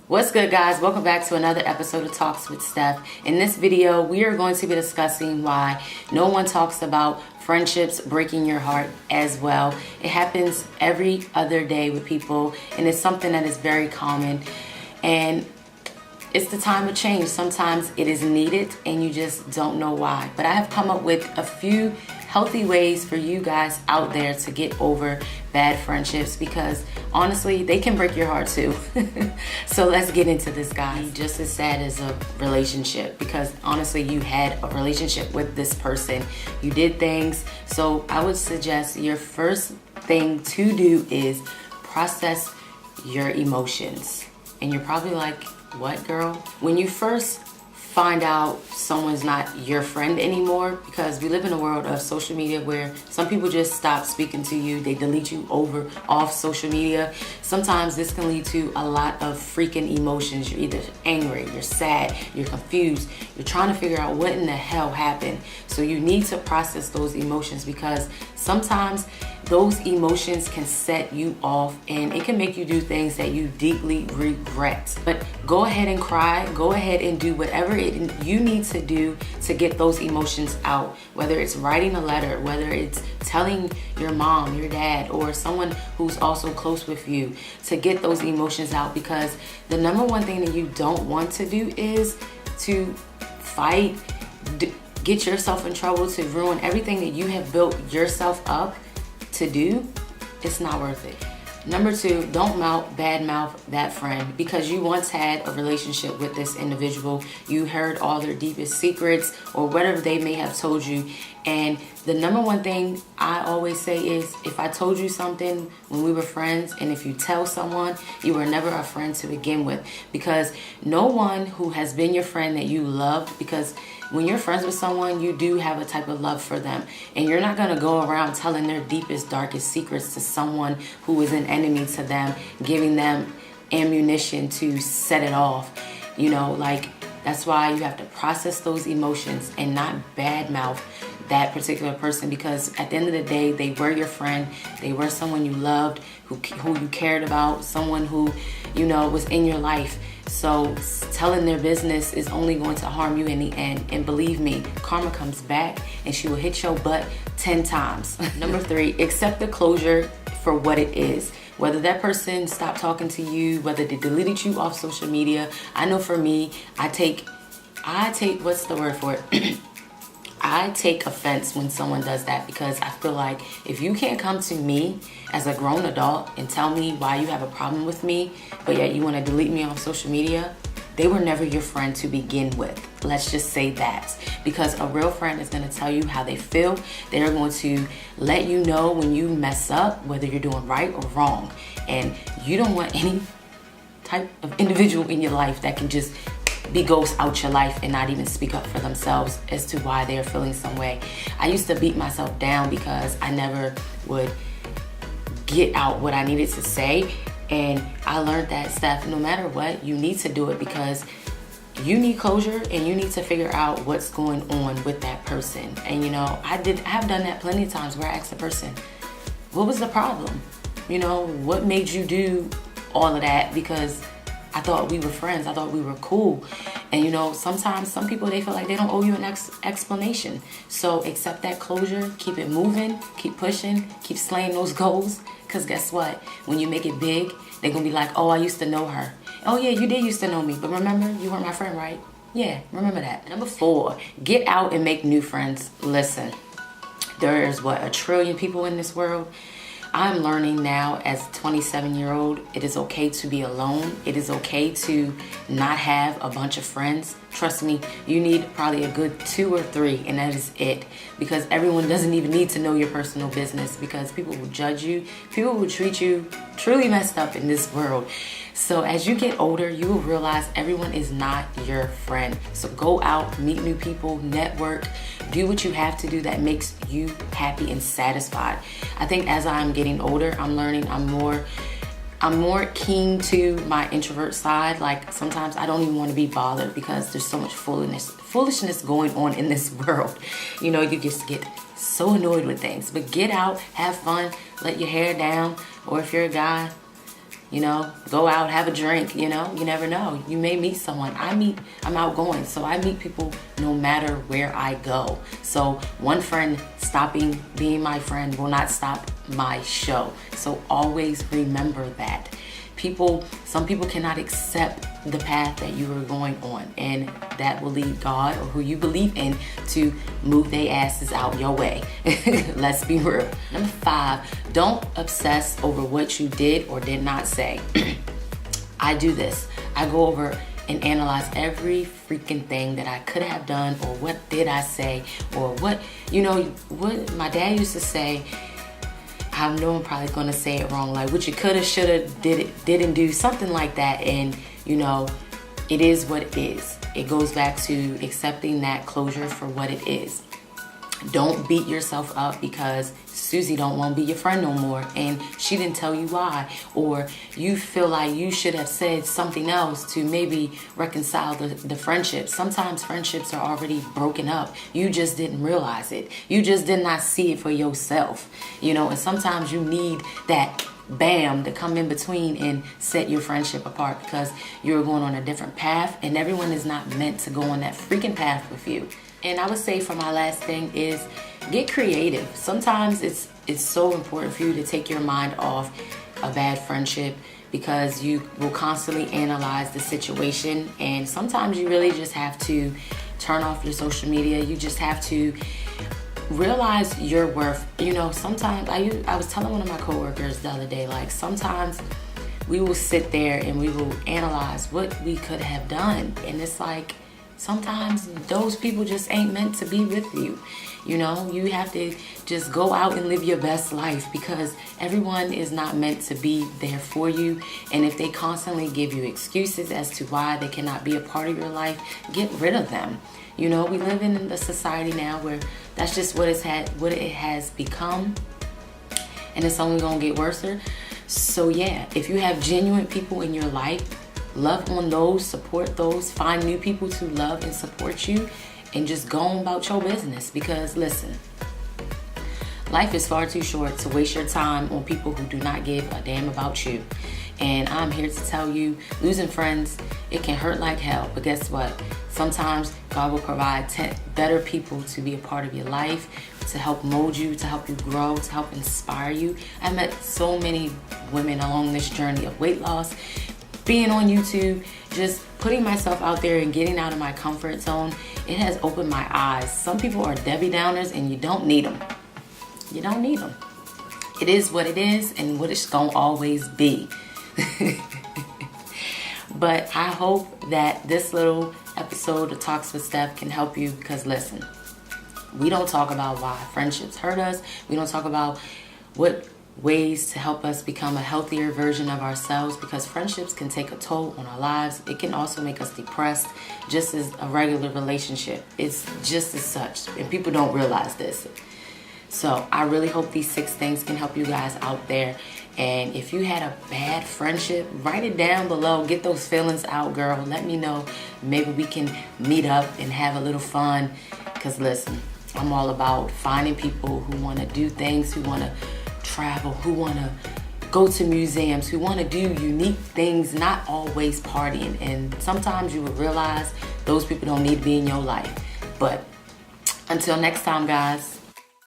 What's good, guys? Welcome back to another episode of Talks with Steph. In this video, we are going to be discussing why no one talks about friendships breaking your heart as well. It happens every other day with people, and it's something that is very common. And it's the time of change. Sometimes it is needed, and you just don't know why. But I have come up with a few healthy ways for you guys out there to get over bad friendships, because honestly, they can break your heart too. So let's get into this, guys. Just as sad as a relationship, because honestly, you had a relationship with this person. You did things. So I would suggest your first thing to do is process your emotions. And you're probably like, what, girl? When you first find out someone's not your friend anymore, because we live in a world of social media where some people just stop speaking to you, they delete you off social media. Sometimes this can lead to a lot of freaking emotions. You're either angry, you're sad, you're confused, you're trying to figure out what in the hell happened. So you need to process those emotions, because sometimes those emotions can set you off and it can make you do things that you deeply regret. But go ahead and cry, go ahead and do whatever you need to do to get those emotions out. Whether it's writing a letter, whether it's telling your mom, your dad, or someone who's also close with you, to get those emotions out. Because the number one thing that you don't want to do is to fight, get yourself in trouble, to ruin everything that you have built yourself up to do. It's not worth it. Number two, don't badmouth that friend, because you once had a relationship with this individual. You heard all their deepest secrets or whatever they may have told you. And the number one thing I always say is, if I told you something when we were friends, and if you tell someone, you were never a friend to begin with. Because no one who has been your friend that you loved, because when you're friends with someone, you do have a type of love for them. And you're not going to go around telling their deepest, darkest secrets to someone who is an enemy to them, giving them ammunition to set it off. You know, like, that's why you have to process those emotions and not badmouth that particular person, because at the end of the day, they were your friend. They were someone you loved, who you cared about, someone who, you know, was in your life. So telling their business is only going to harm you in the end. And believe me, karma comes back and she will hit your butt 10 times. Number three, accept the closure for what it is. Whether that person stopped talking to you, whether they deleted you off social media. I know for me, I take, what's the word for it? I take offense when someone does that, because I feel like if you can't come to me as a grown adult and tell me why you have a problem with me, but yet you want to delete me off social media, they were never your friend to begin with. Let's just say that. Because a real friend is going to tell you how they feel. They're going to let you know when you mess up, whether you're doing right or wrong. And you don't want any type of individual in your life that can just be ghost out your life and not even speak up for themselves as to why they're feeling some way. I used to beat myself down because I never would get out what I needed to say. And I learned that, Steph, no matter what, you need to do it, because you need closure and you need to figure out what's going on with that person. And you know, I have done that plenty of times where I asked the person, what was the problem? You know, what made you do all of that? Because I thought we were friends. I thought we were cool. And you know, sometimes some people, they feel like they don't owe you an explanation. So accept that closure, keep it moving, keep pushing, keep slaying those goals. Because guess what? When you make it big, they're going to be like, oh, I used to know her. Oh yeah, you did used to know me. But remember, you weren't my friend, right? Yeah, remember that. Number four, get out and make new friends. Listen, there's what, 1 trillion people in this world. I'm learning now as a 27-year-old, it is okay to be alone. It is okay to not have a bunch of friends. Trust me, you need probably a good 2 or 3, and that is it. Because everyone doesn't even need to know your personal business, because people will judge you. People will treat you truly messed up in this world. So as you get older, you will realize everyone is not your friend. So go out, meet new people, network, do what you have to do that makes you happy and satisfied. I think as I'm getting older, I'm learning I'm more keen to my introvert side. Like sometimes I don't even want to be bothered because there's so much foolishness going on in this world. You know, you just get so annoyed with things. But get out, have fun, let your hair down, or if you're a guy, You know, go out, have a drink, you know, you never know. You may meet someone. I'm outgoing, so I meet people no matter where I go. So one friend stopping being my friend will not stop my show. So always remember that. Some people cannot accept the path that you are going on, and that will lead God or who you believe in to move their asses out your way. Let's be real. Number 5, don't obsess over what you did or did not say. I do this. I go over and analyze every freaking thing that I could have done, or what did I say, or what my dad used to say. I know I'm probably going to say it wrong, like what you coulda, shoulda, didn't do, something like that. And it is what it is. It goes back to accepting that closure for what it is. Don't beat yourself up because Susie don't want to be your friend no more and she didn't tell you why, or you feel like you should have said something else to maybe reconcile the friendship. Sometimes friendships are already broken up. You just didn't realize it. You just did not see it for yourself, and sometimes you need that bam to come in between and set your friendship apart because you're going on a different path, and everyone is not meant to go on that freaking path with you. And I would say for my last thing is get creative. Sometimes it's so important for you to take your mind off a bad friendship because you will constantly analyze the situation, and sometimes you really just have to turn off your social media. You just have to realize your worth. Sometimes I was telling one of my coworkers the other day, like sometimes we will sit there and we will analyze what we could have done, and it's like sometimes those people just ain't meant to be with you. You have to just go out and live your best life because everyone is not meant to be there for you. And if they constantly give you excuses as to why they cannot be a part of your life, get rid of them. We live in a society now where that's just what it has become, and it's only gonna get worse. So yeah, if you have genuine people in your life, love on those, support those, find new people to love and support you, and just go on about your business. Because listen, life is far too short to waste your time on people who do not give a damn about you. And I'm here to tell you, losing friends, it can hurt like hell. But guess what? Sometimes God will provide 10 better people to be a part of your life, to help mold you, to help you grow, to help inspire you. I met so many women along this journey of weight loss, being on YouTube, just putting myself out there and getting out of my comfort zone. It has opened my eyes. Some people are Debbie Downers and you don't need them. You don't need them. It is what it is and what it's gonna always be. But I hope that this little episode of Talks with Steph can help you, because listen, we don't talk about why friendships hurt us. We don't talk about what ways to help us become a healthier version of ourselves, because friendships can take a toll on our lives. It can also make us depressed, just as a regular relationship. It's just as such, and people don't realize this. So I really hope these 6 things can help you guys out there. And if you had a bad friendship, write it down below. Get those feelings out, girl. Let me know. Maybe we can meet up and have a little fun. Because listen, I'm all about finding people who want to do things, who want to travel, who want to go to museums, who want to do unique things, not always partying. And sometimes you will realize those people don't need to be in your life. But until next time, guys,